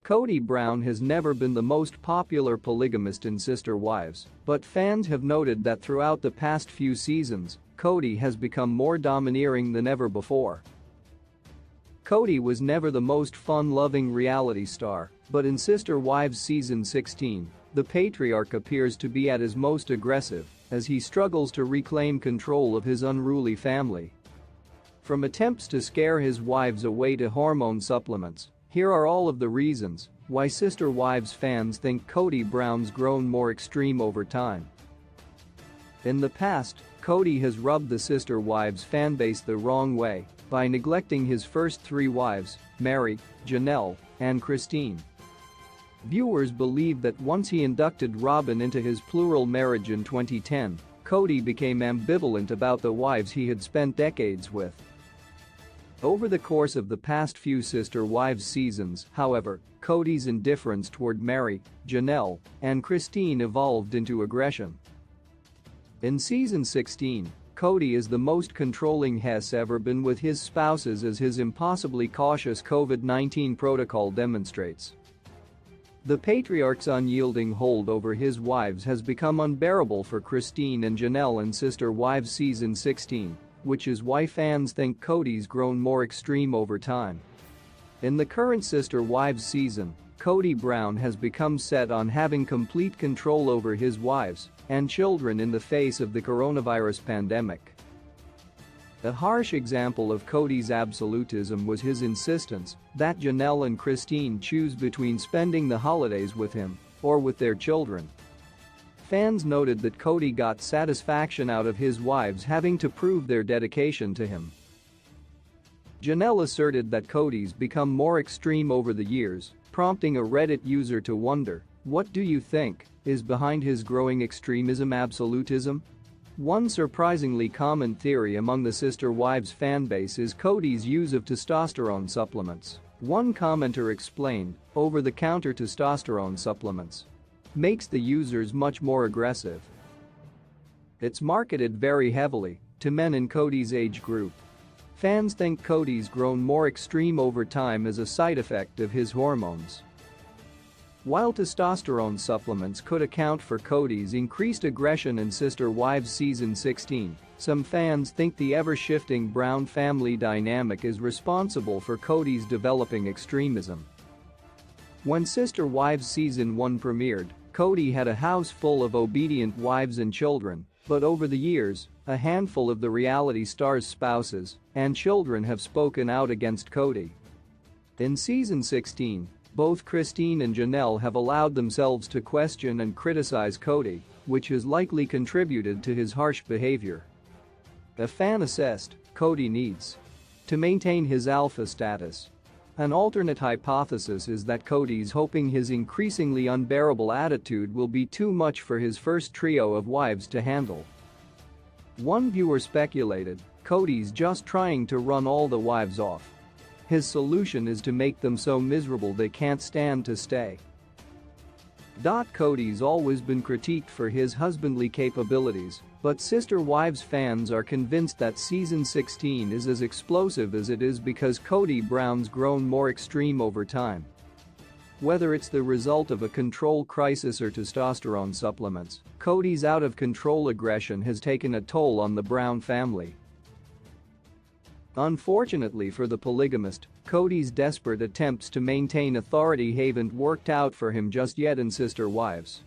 Kody Brown has never been the most popular polygamist in Sister Wives, but fans have noted that throughout the past few seasons, Kody has become more domineering than ever before. Kody was never the most fun-loving reality star, but in Sister Wives season 16, the patriarch appears to be at his most aggressive as he struggles to reclaim control of his unruly family. From attempts to scare his wives away to hormone supplements, here are all of the reasons why Sister Wives fans think Kody Brown's grown more extreme over time. In the past, Kody has rubbed the Sister Wives fanbase the wrong way by neglecting his first three wives, Mary, Janelle, and Christine. Viewers believe that once he inducted Robin into his plural marriage in 2010, Kody became ambivalent about the wives he had spent decades with. Over the course of the past few Sister Wives seasons, however, Kody's indifference toward Mary, Janelle, and Christine evolved into aggression. In season 16, Kody is the most controlling he's ever been with his spouses, as his impossibly cautious COVID-19 protocol demonstrates. The patriarch's unyielding hold over his wives has become unbearable for Christine and Janelle in Sister Wives season 16, which is why fans think Kody's grown more extreme over time. In the current Sister Wives season, Kody Brown has become set on having complete control over his wives and children in the face of the coronavirus pandemic. A harsh example of Kody's absolutism was his insistence that Janelle and Christine choose between spending the holidays with him or with their children. Fans noted that Kody got satisfaction out of his wives having to prove their dedication to him. Janelle asserted that Kody's become more extreme over the years, prompting a Reddit user to wonder, "What do you think is behind his growing extremism absolutism?" One surprisingly common theory among the Sister Wives fanbase is Kody's use of testosterone supplements. One commenter explained, "Over-the-counter testosterone supplements makes the users much more aggressive. It's marketed very heavily to men in Kody's age group." Fans think Kody's grown more extreme over time as a side effect of his hormones. While testosterone supplements could account for Kody's increased aggression in Sister Wives season 16, some fans think the ever-shifting Brown family dynamic is responsible for Kody's developing extremism. When Sister Wives season 1 premiered, Kody had a house full of obedient wives and children, but over the years, a handful of the reality star's spouses and children have spoken out against Kody. In season 16, both Christine and Janelle have allowed themselves to question and criticize Kody, which has likely contributed to his harsh behavior. A fan assessed, Kody needs to maintain his alpha status. An alternate hypothesis is that Kody's hoping his increasingly unbearable attitude will be too much for his first trio of wives to handle. One viewer speculated, Kody's just trying to run all the wives off. His solution is to make them so miserable they can't stand to stay. Kody's always been critiqued for his husbandly capabilities, but Sister Wives fans are convinced that season 16 is as explosive as it is because Kody Brown's grown more extreme over time. Whether it's the result of a control crisis or testosterone supplements, Kody's out-of-control aggression has taken a toll on the Brown family. Unfortunately for the polygamist, Kody's desperate attempts to maintain authority haven't worked out for him just yet in Sister Wives.